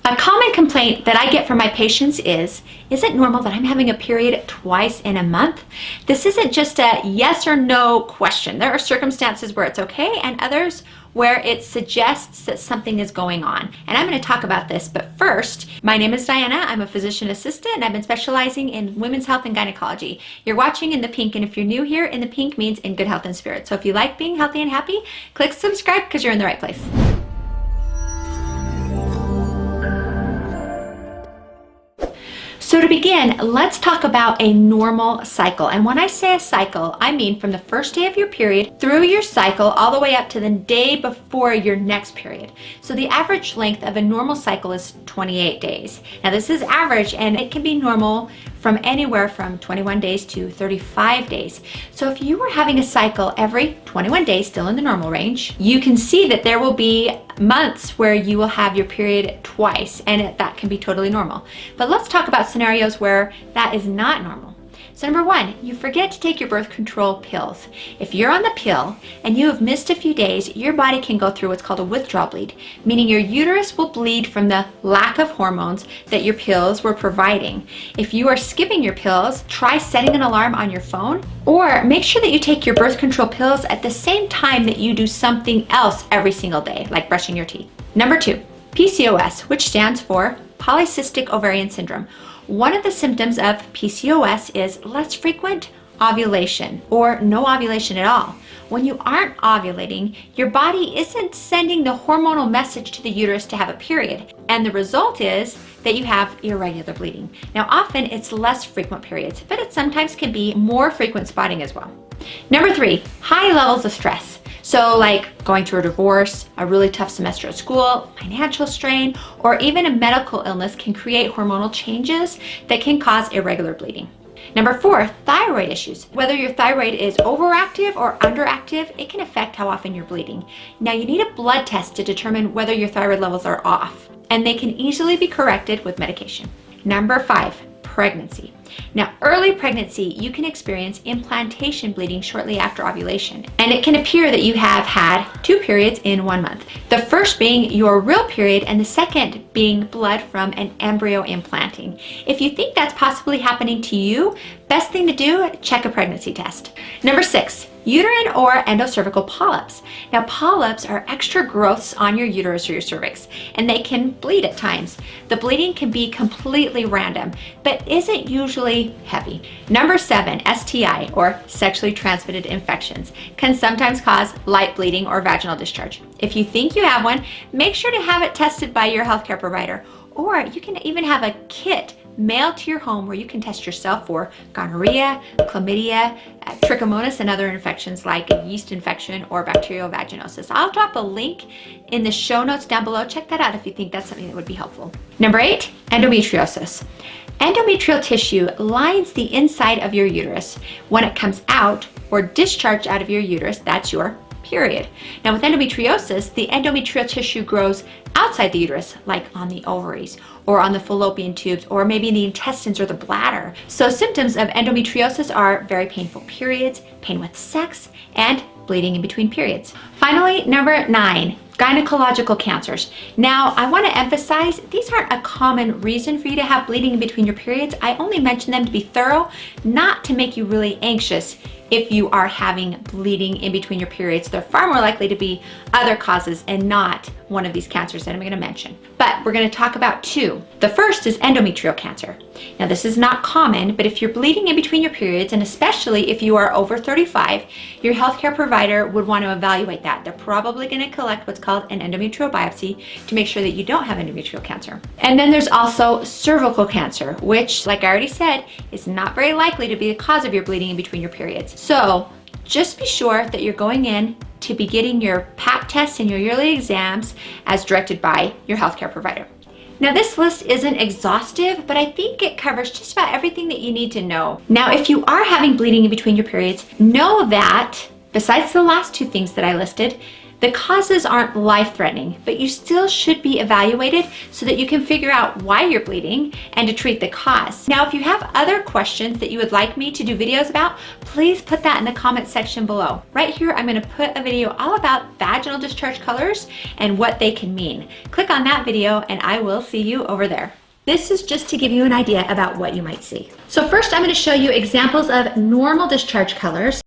A common complaint that I get from my patients is it normal that I'm having a period twice in a month? This isn't just a yes or no question. There are circumstances where it's okay and others where it suggests that something is going on. And I'm going to talk about this, but first, my name is Diana. I'm a physician assistant and I've been specializing in women's health and gynecology. You're watching In the Pink, and if you're new here, In the Pink means in good health and spirit. So if you like being healthy and happy, click subscribe because you're in the right place. So to begin, let's talk about a normal cycle. And when I say a cycle, I mean from the first day of your period through your cycle all the way up to the day before your next period. So the average length of a normal cycle is 28 days. Now this is average and it can be normal from anywhere from 21 days to 35 days. So if you were having a cycle every 21 days, still in the normal range, you can see that there will be months where you will have your period twice, and that can be totally normal. But let's talk about scenarios where that is not normal. So number one, you forget to take your birth control pills. If you're on the pill and you have missed a few days, your body can go through what's called a withdrawal bleed, meaning your uterus will bleed from the lack of hormones that your pills were providing. If you are skipping your pills, try setting an alarm on your phone, or make sure that you take your birth control pills at the same time that you do something else every single day, like brushing your teeth. Number two, PCOS, which stands for polycystic ovarian syndrome. One of the symptoms of PCOS is less frequent ovulation or no ovulation at all. When you aren't ovulating, your body isn't sending the hormonal message to the uterus to have a period. And the result is that you have irregular bleeding. Now, often it's less frequent periods, but it sometimes can be more frequent spotting as well. Number three, high levels of stress. So like going through a divorce, a really tough semester at school, financial strain, or even a medical illness can create hormonal changes that can cause irregular bleeding. Number four, thyroid issues. Whether your thyroid is overactive or underactive, it can affect how often you're bleeding. Now you need a blood test to determine whether your thyroid levels are off, and they can easily be corrected with medication. Number five, pregnancy. Now, early pregnancy, you can experience implantation bleeding shortly after ovulation, and it can appear that you have had two periods in 1 month. The first being your real period, and the second being blood from an embryo implanting. If you think that's possibly happening to you, best thing to do, check a pregnancy test. Number six, uterine or endocervical polyps. Now, polyps are extra growths on your uterus or your cervix, and they can bleed at times. The bleeding can be completely random, but isn't usually heavy. Number seven, STI or sexually transmitted infections can sometimes cause light bleeding or vaginal discharge. If you think you have one, make sure to have it tested by your healthcare provider, or you can even have a kit mailed to your home where you can test yourself for gonorrhea, chlamydia, trichomonas, and other infections like a yeast infection or bacterial vaginosis. I'll drop a link in the show notes down below. Check that out if you think that's something that would be helpful. Number eight, endometriosis. Endometrial tissue lines the inside of your uterus. When it comes out or discharged out of your uterus, that's your period. Now with endometriosis, the endometrial tissue grows outside the uterus, like on the ovaries or on the fallopian tubes, or maybe in the intestines or the bladder. So symptoms of endometriosis are very painful periods, pain with sex, and bleeding in between periods. Finally, number nine, gynecological cancers. Now, I want to emphasize these aren't a common reason for you to have bleeding in between your periods. I only mention them to be thorough, not to make you really anxious if you are having bleeding in between your periods. They're far more likely to be other causes and not one of these cancers that I'm going to mention. But we're going to talk about two. The first is endometrial cancer. Now this is not common, but if you're bleeding in between your periods, and especially if you are over 35, your healthcare provider would want to evaluate that. They're probably going to collect what's called an endometrial biopsy to make sure that you don't have endometrial cancer. And then there's also cervical cancer, which, like I already said, is not very likely to be the cause of your bleeding in between your periods. So just be sure that you're going in to be getting your pap tests and your yearly exams as directed by your healthcare provider. Now this list isn't exhaustive, but I think it covers just about everything that you need to know. Now if you are having bleeding in between your periods, know that besides the last two things that I listed, The causes aren't life-threatening, but you still should be evaluated so that you can figure out why you're bleeding and to treat the cause. Now, if you have other questions that you would like me to do videos about, please put that in the comment section below. Right here, I'm gonna put a video all about vaginal discharge colors and what they can mean. Click on that video and I will see you over there. This is just to give you an idea about what you might see. So first, I'm gonna show you examples of normal discharge colors.